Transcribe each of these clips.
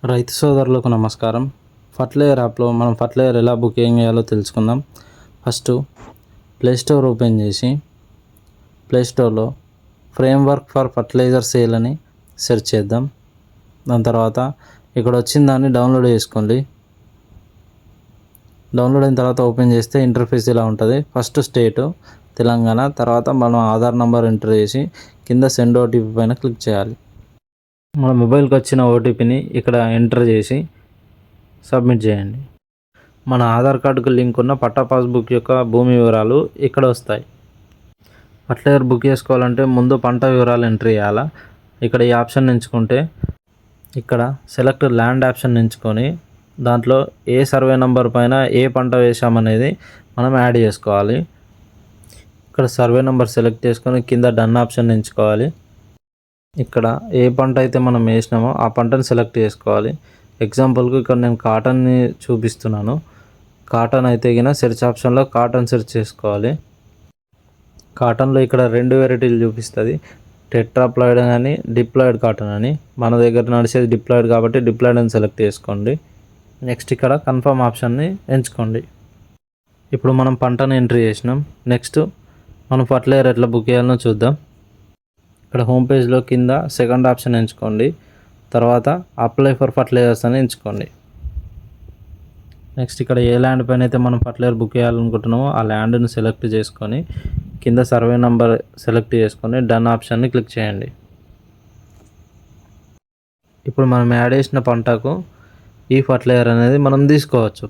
రైతు సోదరులకు నమస్కారం. ఫర్టిలైజర్ యాప్లో మనం ఫర్టిలైజర్ ఎలా బుకింగ్ చేయాలో తెలుసుకుందాం. ఫస్ట్ ప్లేస్టోర్ ఓపెన్ చేసి ప్లేస్టోర్లో ఫ్రేమ్వర్క్ ఫర్ ఫర్టిలైజర్ సేల్ అని సెర్చ్ చేద్దాం. దాని తర్వాత ఇక్కడ వచ్చిన దాన్ని డౌన్లోడ్ చేసుకోండి. డౌన్లోడ్ అయిన తర్వాత ఓపెన్ చేస్తే ఇంటర్ఫేస్ ఇలా ఉంటుంది. ఫస్ట్ స్టేటు తెలంగాణ, తర్వాత మనం ఆధార్ నెంబర్ ఎంటర్ చేసి కింద సెండ్ ఓటీపీ పైన క్లిక్ చేయాలి. మన మొబైల్కి వచ్చిన ఓటీపీని ఇక్కడ ఎంటర్ చేసి సబ్మిట్ చేయండి. మన ఆధార్ కార్డుకు లింక్ ఉన్న పట్టా పాస్బుక్ యొక్క భూమి వివరాలు ఇక్కడ వస్తాయి. ఫర్టిలైజర్ బుక్ చేసుకోవాలంటే ముందు పంట వివరాలు ఎంటర్ చేయాలా. ఇక్కడ ఈ ఆప్షన్ ఎంచుకుంటే ఇక్కడ సెలెక్ట్ ల్యాండ్ ఆప్షన్ ఎంచుకొని దాంట్లో ఏ సర్వే నెంబర్ పైన ఏ పంట వేసామనేది మనం యాడ్ చేసుకోవాలి. ఇక్కడ సర్వే నెంబర్ సెలెక్ట్ చేసుకొని కింద డన్ ఆప్షన్ ఎంచుకోవాలి. ఇక్కడ ఏ పంట అయితే మనం వేసినామో ఆ పంటను సెలెక్ట్ చేసుకోవాలి. ఎగ్జాంపుల్కి ఇక్కడ నేను కాటన్ని చూపిస్తున్నాను. కాటన్ అయితే కింద సెర్చ్ ఆప్షన్లో కాటన్ సెర్చ్ చేసుకోవాలి. కాటన్లో ఇక్కడ 2 వెరైటీలు చూపిస్తుంది, టెట్రాప్లాయిడ్ అని డిప్లాయిడ్ కాటన్ అని. మన దగ్గర నడిచేది డిప్లాయిడ్ కాబట్టి డిప్లాయిడ్ అని సెలెక్ట్ చేసుకోండి. నెక్స్ట్ ఇక్కడ కన్ఫర్మ్ ఆప్షన్ని ఎంచుకోండి. ఇప్పుడు మనం పంటను ఎంట్రీ చేసినాం. నెక్స్ట్ మనం ఫర్టిలైజర్ ఎట్లా బుక్ చేయాలో చూద్దాం. ఇక్కడ హోమ్ పేజ్లో కింద సెకండ్ ఆప్షన్ ఎంచుకోండి. తర్వాత అప్లై ఫర్ ఫర్టిలైజర్స్ అని ఎంచుకోండి. నెక్స్ట్ ఇక్కడ ఏ ల్యాండ్ పైన అయితే మనం ఫర్టిలైజర్ బుక్ చేయాలనుకుంటున్నామో ఆ ల్యాండ్ని సెలెక్ట్ చేసుకొని కింద సర్వే నెంబర్ సెలెక్ట్ చేసుకొని డన్ ఆప్షన్ని క్లిక్ చేయండి. ఇప్పుడు మనం యాడ్ చేసిన పంటకు ఈ ఫర్టిలైజర్ అనేది మనం తీసుకోవచ్చు.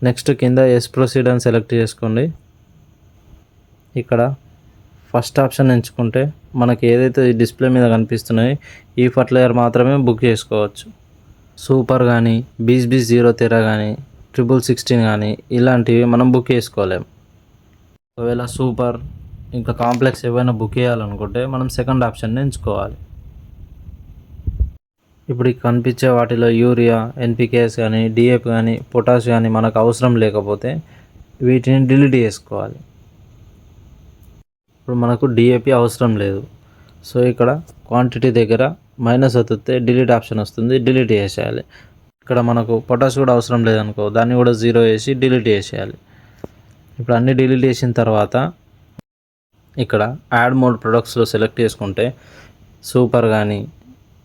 నెక్స్ట్ కింద ఎస్ ప్రొసీడ్ అని సెలెక్ట్ చేసుకోండి. ఇక్కడ ఫస్ట్ ఆప్షన్ ఎంచుకుంటే మనకి ఏదైతే ఈ డిస్ప్లే మీద కనిపిస్తున్నాయో ఈ ఫర్టిలైజర్ మాత్రమే బుక్ చేసుకోవచ్చు. సూపర్ కానీ BB013 కానీ 1616 కానీ ఇలాంటివి మనం బుక్ చేసుకోలేము. ఒకవేళ సూపర్ ఇంకా కాంప్లెక్స్ ఏవైనా బుక్ చేయాలనుకుంటే మనం సెకండ్ ఆప్షన్ని ఎంచుకోవాలి. ఇప్పుడు కనిపించే వాటిలో యూరియా, NPKs కానీ DAP కానీ పొటాష్ కానీ మనకు అవసరం లేకపోతే వీటిని డిలీట్ చేసుకోవాలి. ఇప్పుడు మనకు DAP అవసరం లేదు. సో ఇక్కడ క్వాంటిటీ దగ్గర మైనస్ అవుతుంది, డిలీట్ ఆప్షన్ వస్తుంది, డిలీట్ చేసేయాలి. ఇక్కడ మనకు పొటాష్ కూడా అవసరం లేదనుకో, దాన్ని కూడా 0 వేసి డిలీట్ చేసేయాలి. ఇప్పుడు అన్నీ డిలీట్ చేసిన తర్వాత ఇక్కడ యాడ్ మోడ్ ప్రొడక్ట్స్లో సెలెక్ట్ చేసుకుంటే సూపర్ కానీ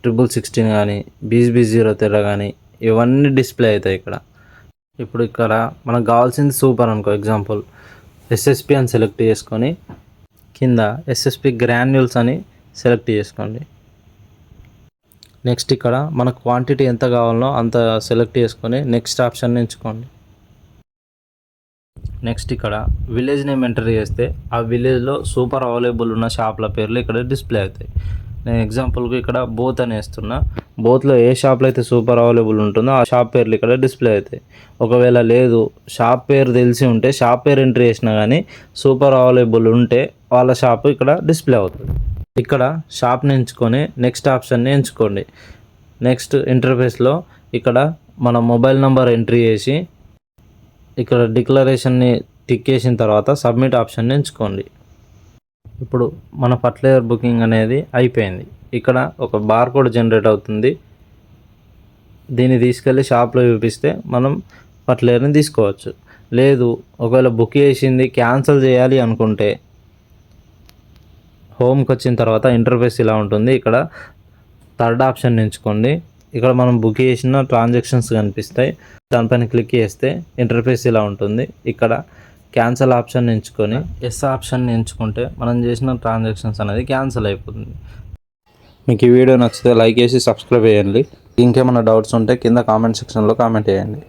1616 కానీ BB013 కానీ ఇవన్నీ డిస్ప్లే అవుతాయి ఇక్కడ. ఇప్పుడు ఇక్కడ మనకు కావాల్సింది సూపర్ అనుకో, ఎగ్జాంపుల్ SSP అని సెలెక్ట్ చేసుకొని కింద SSP గ్రాన్యూల్స్ అని సెలెక్ట్ చేసుకోండి. నెక్స్ట్ ఇక్కడ మన క్వాంటిటీ ఎంత కావాలో అంత సెలెక్ట్ చేసుకొని నెక్స్ట్ ఆప్షన్ ఎంచుకోండి. నెక్స్ట్ ఇక్కడ విలేజ్ నేమ్ ఎంటర్ చేస్తే ఆ విలేజ్లో సూపర్ అవైలబుల్ ఉన్న షాప్ల పేర్లు ఇక్కడ డిస్ప్లే అవుతాయి. నేను ఎగ్జాంపుల్కి ఇక్కడ బోత్ అని వేస్తున్నా. బోత్లో ఏ షాప్లో అయితే సూపర్ అవైలబుల్ ఉంటుందో ఆ షాప్ పేర్లు ఇక్కడ డిస్ప్లే అవుతాయి. ఒకవేళ లేదు, షాప్ పేరు తెలిసి ఉంటే షాప్ పేరు ఎంట్రీ చేసినా కానీ సూపర్ అవైలబుల్ ఉంటే వాళ్ళ షాప్ ఇక్కడ డిస్ప్లే అవుతుంది. ఇక్కడ షాప్ని ఎంచుకొని నెక్స్ట్ ఆప్షన్ని ఎంచుకోండి. నెక్స్ట్ ఇంటర్ఫేస్లో ఇక్కడ మన మొబైల్ నెంబర్ ఎంట్రీ చేసి ఇక్కడ డిక్లరేషన్ని టిక్ చేసిన తర్వాత సబ్మిట్ ఆప్షన్ని ఎంచుకోండి. ఇప్పుడు మన ఫర్టిలైజర్ బుకింగ్ అనేది అయిపోయింది. ఇక్కడ ఒక బార్ కోడ్ జనరేట్ అవుతుంది. దీన్ని తీసుకెళ్ళి షాప్లో చూపిస్తే మనం ఫర్టిలైజర్ని తీసుకోవచ్చు. లేదు, ఒకవేళ బుక్ చేసింది క్యాన్సిల్ చేయాలి అనుకుంటే హోమ్కి వచ్చిన తర్వాత ఇంటర్ఫేస్ ఇలా ఉంటుంది. ఇక్కడ థర్డ్ ఆప్షన్ ఎంచుకోండి. ఇక్కడ మనం బుక్ చేసిన ట్రాన్సాక్షన్స్ కనిపిస్తాయి. దానిపైన క్లిక్ చేస్తే ఇంటర్ఫేస్ ఇలా ఉంటుంది. ఇక్కడ క్యాన్సిల్ ఆప్షన్ ఎంచుకొని ఎస్ ఆప్షన్ ఎంచుకుంటే మనం చేసిన ట్రాన్సాక్షన్స్ అనేది క్యాన్సిల్ అయిపోతుంది. మీకు ఈ వీడియో నచ్చితే లైక్ చేసి సబ్స్క్రైబ్ చేయండి. ఇంకేమైనా డౌట్స్ ఉంటే కింద కామెంట్ సెక్షన్లో కామెంట్ చేయండి.